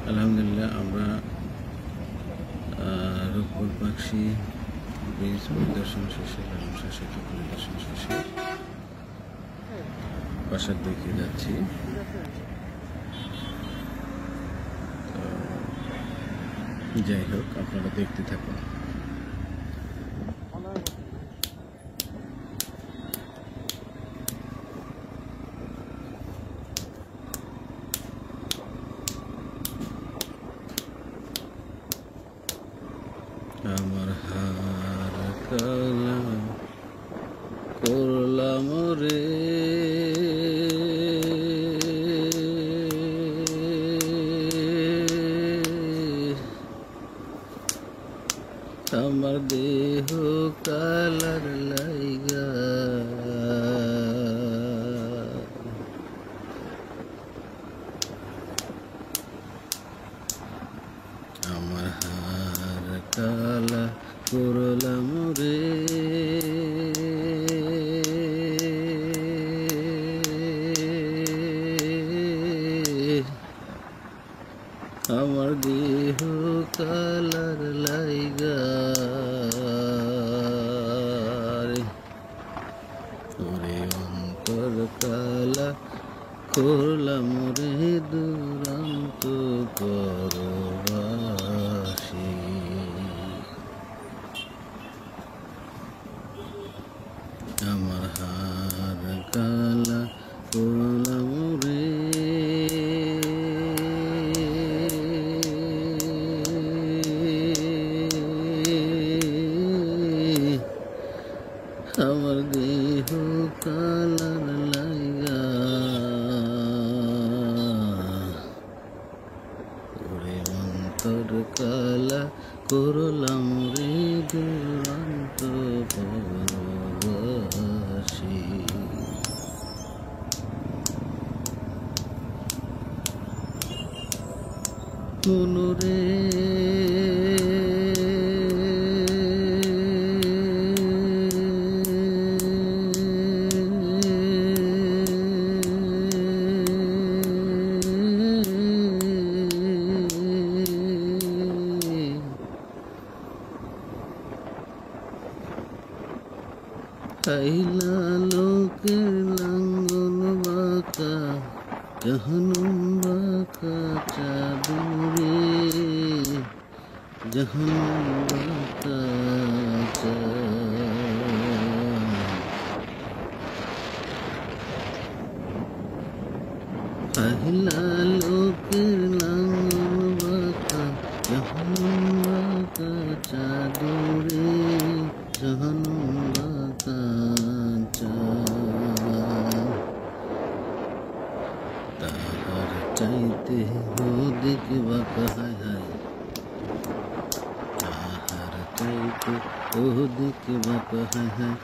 আলহামদুলিল্লাহ আমরা রূপপুর পাখি ব্রিজ পরিদর্শন শেষে সেতু পরিদর্শন শেষে বাসার দিকে যাচ্ছি। তো যাই হোক, আপনারা দেখতে থাকুন। আমার হার কালা করলাম রে, আমার দেহ কালার লাইগা, আমার হার কালা করলাম রে, আমার দেহ কালার লাইগা, ওরে অন্তর কালা করলাম রে দুরন্ত পরবাসী, আমার হার কালা করলাম রে, আমার দেহ কালার লাইগা, ওরে অন্তর কালা করলাম রে দুরন্ত পরবাসী, মনরে আইলা লোকের লাঙ্গল বাঁকা, জাহানুম বাঁকা চাদরে, জাহানুম বাঁকা আইলা লোকের লাঙ্গল বাঁকা, জাহানুম বাঁকা চাদরে, জাহানুম বাঁকা তাহার চাইতে ওদিক বাঁকা, হায় হায় তাহার চাইতে ওদিক বাঁকা, হায় হায়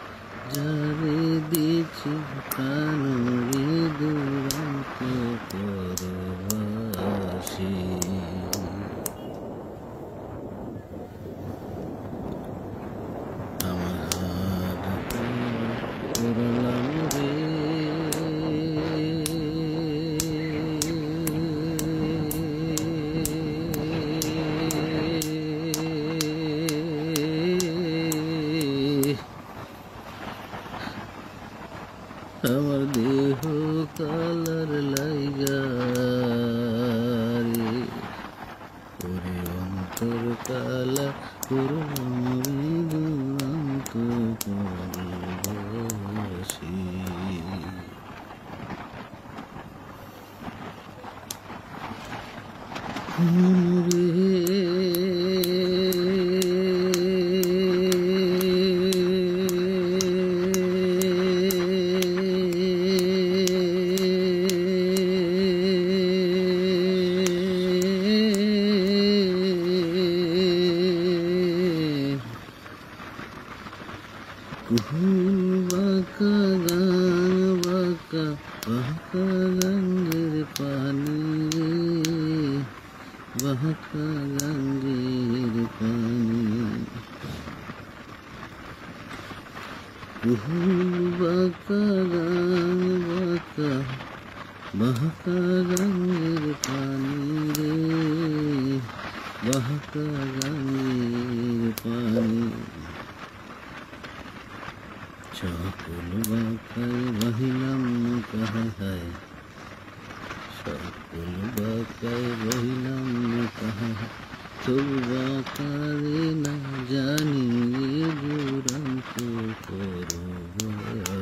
যারে দিছি প্রাণ রে দুরন্ত পরবাসী, আমার হার করলাম রে, আমার দেহ কালার লাইগা রে, ওরে অন্তর কালা করলাম রে দুরন্ত পরবাসী, মনরে বাঁকা গান বাঁকা বাঁকা গঙ্গের পানি, বাঁকা গঙ্গের পানি, বাঁকা গান বাঁকা বাঁকা গঙ্গের পানি রে, बहता गाনের पानी সকল বাঁকায় রহিলাম কাহায় হায় সকল বাঁকায় রহিলাম কাহায় তবু বাঁকারে না জানি দুরন্ত পরবাসী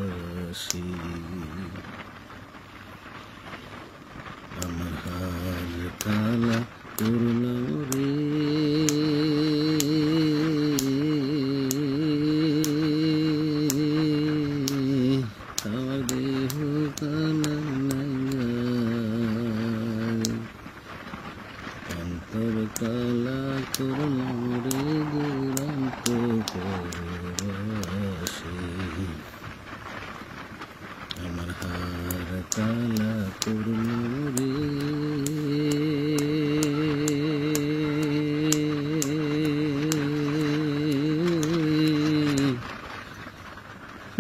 আমার হাল কালা করলাম রে আমার দেহ কালা অন্তর কালা করলাম রে দুরন্ত পরবাসী আমার হার কালা করলাম রে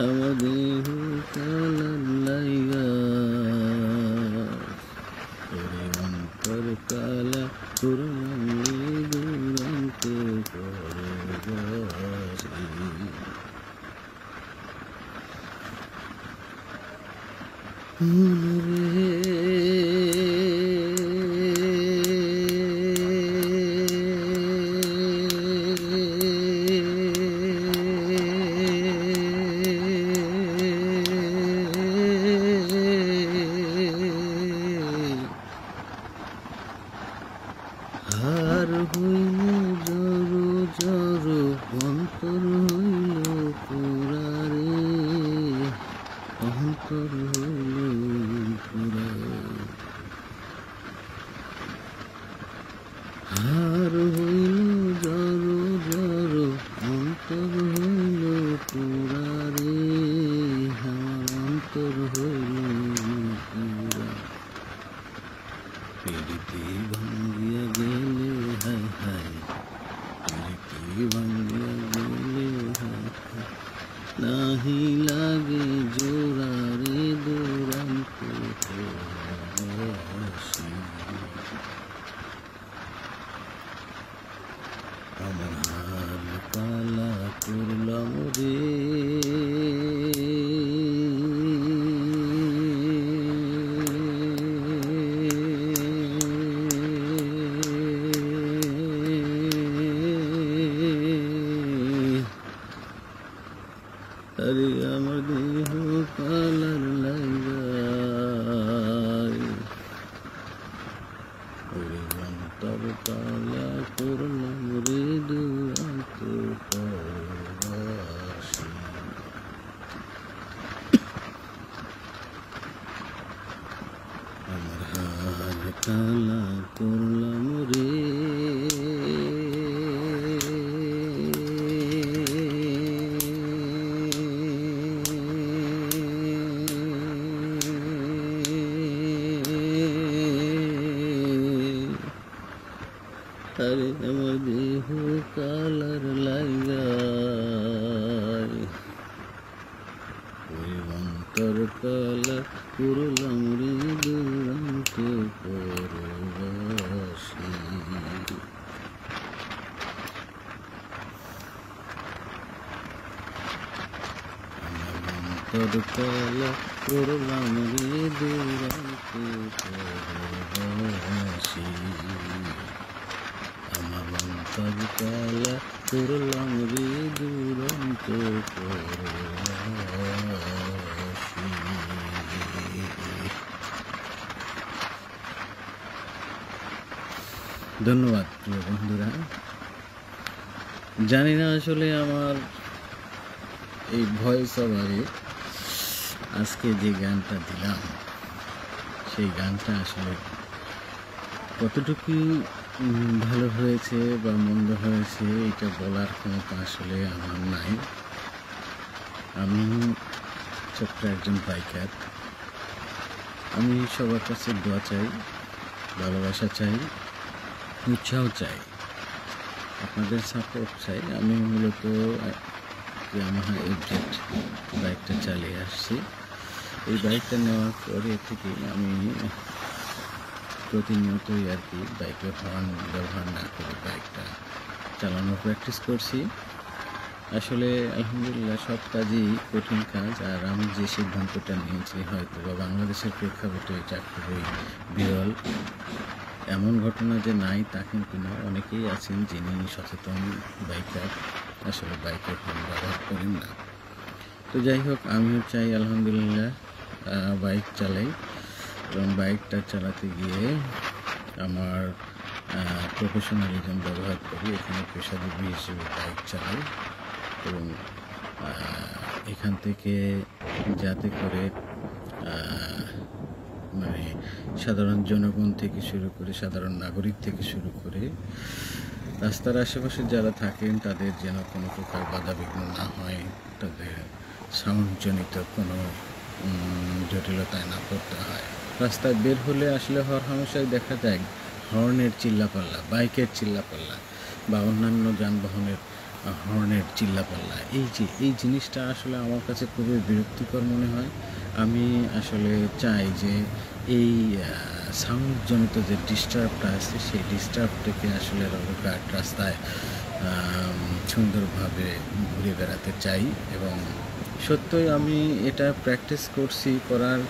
আমার দেহ কালা লাইগা ওরে অন্তর কালা করলাম রে দুরন্ত পরবাসী হার হইল জড়ো জড়ো অন্তর হইল পুরারে অন্তর হইল পুরা হার হইল জড়ো জড়ো অন্তর হইল পুরারে আমার অন্তর হইল পুরা পিড়িতে ভাঙ্গিয়া গেলে হায় হায় পিড়িতে ভাঙ্গিয়া গেলে হায় হায় নাহি লাগে জোড়া রে দুরন্ত পরবাসী আমার হাল কালা করলাম রে আরে আমার দেহ কালার লাগাই ওরে অন্তর কালা করলাম রে দুরন্ত পরবাসী আমার হাল কালা করলাম রে আরে আমার দেহ কালার লাগাই ওই অন্তর কালা করলাম রে দুরন্ত পরবাসী অন্তর কালা করলাম রে দুরন্ত পরবাসী আমার অন্তর কালা করলাম রে দুরন্ত পরবাসী। ধন্যবাদ প্রিয় বন্ধুরা। জানি না আসলে আমার এই ভয়েস ওভারে আজকে যে গানটা দিলাম সেই গানটা আসলে কতটুকু ভালো হয়েছে বা মন্দ হয়েছে এটা বলার ক্ষমতা আসলে আমার নাই। আমি ছোট্ট একজন বাইকার। আমি সবার কাছে দোয়া চাই, ভালোবাসা চাই, উৎসাহ চাই, আপনাদের সাপোর্ট চাই। আমি মূলত ইয়ামাহা এফজেড বাইকটা চালিয়ে আসছি। এই বাইকটা নেওয়ার পরে থেকে আমি প্রতিনিয়তই আর কি বাইকের হর্ন ব্যবহার না করে বাইকটা চালানোর প্র্যাকটিস করছি। আসলে আলহামদুলিল্লাহ সব কাজই কঠিন কাজ, আর আমি যে সিদ্ধান্তটা নিয়েছি হয়তো বা বাংলাদেশের প্রেক্ষাপটে এটা খুবই বিরল। এমন ঘটনা যে নাই তা কিন্তু না, অনেকেই আছেন যিনি সচেতন বাইকার, আসলে বাইকের হর্ন ব্যবহার করেন না। তো যাই হোক, আমিও চাই আলহামদুলিল্লাহ বাইক চালাই, এবং বাইকটা চালাতে গিয়ে আমার প্রফেশনালিজম ব্যবহার করি। এখানে পেশাজীবী হিসেবে বাইক চালাই, এবং এখান থেকে যাতে করে মানে সাধারণ জনগণ থেকে শুরু করে, সাধারণ নাগরিক থেকে শুরু করে রাস্তার আশেপাশে যারা থাকেন তাদের যেন কোনো প্রকার বাধাবিঘ্ন না হয়, তাদের সাউন্ডজনিত কোনো জটিলতায় না পড়তে হয়। রাস্তায় বের হলে আসলে হরহামেশাই দেখা যায় হর্নের চিল্লাপাল্লা, বাইকের চিল্লাপাল্লা বা অন্যান্য যানবাহনের হর্নের চিল্লাপাল্লা। এই জিনিসটা আসলে আমার কাছে খুবই বিরক্তিকর মনে হয়। আমি আসলে চাই যে এই সাউন্ডজনিত যে ডিস্টার্বটা আছে সেই ডিস্টার্ব থেকে আসলে রোডঘাট রাস্তায় সুন্দরভাবে ঘুরে বেড়াতে চাই, এবং সত্যই আমি এটা প্র্যাকটিস করছি। করার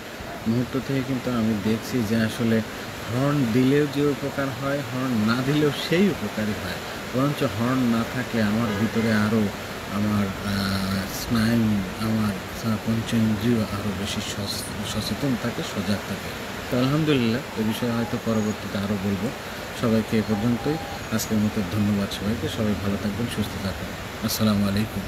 মুহূর্ত থেকে কিন্তু আমি দেখছি যে আসলে হর্ন দিলেও যে উপকার হয়, হর্ন না দিলেও সেই উপকারই হয়। বরঞ্চ হর্ন না থাকলে আমার ভিতরে আরও আমার স্নায়ু, আমার পঞ্চেন্দ্রিয় আরও বেশি সচেতন থাকে, সজাগ থাকে। তো আলহামদুলিল্লাহ, এ বিষয়ে হয়তো পরবর্তীতে আরও বলবো। সবাইকে এ পর্যন্তই, আজকের মতো ধন্যবাদ সবাইকে। সবাই ভালো থাকবেন, সুস্থ থাকবেন। আসসালামু আলাইকুম।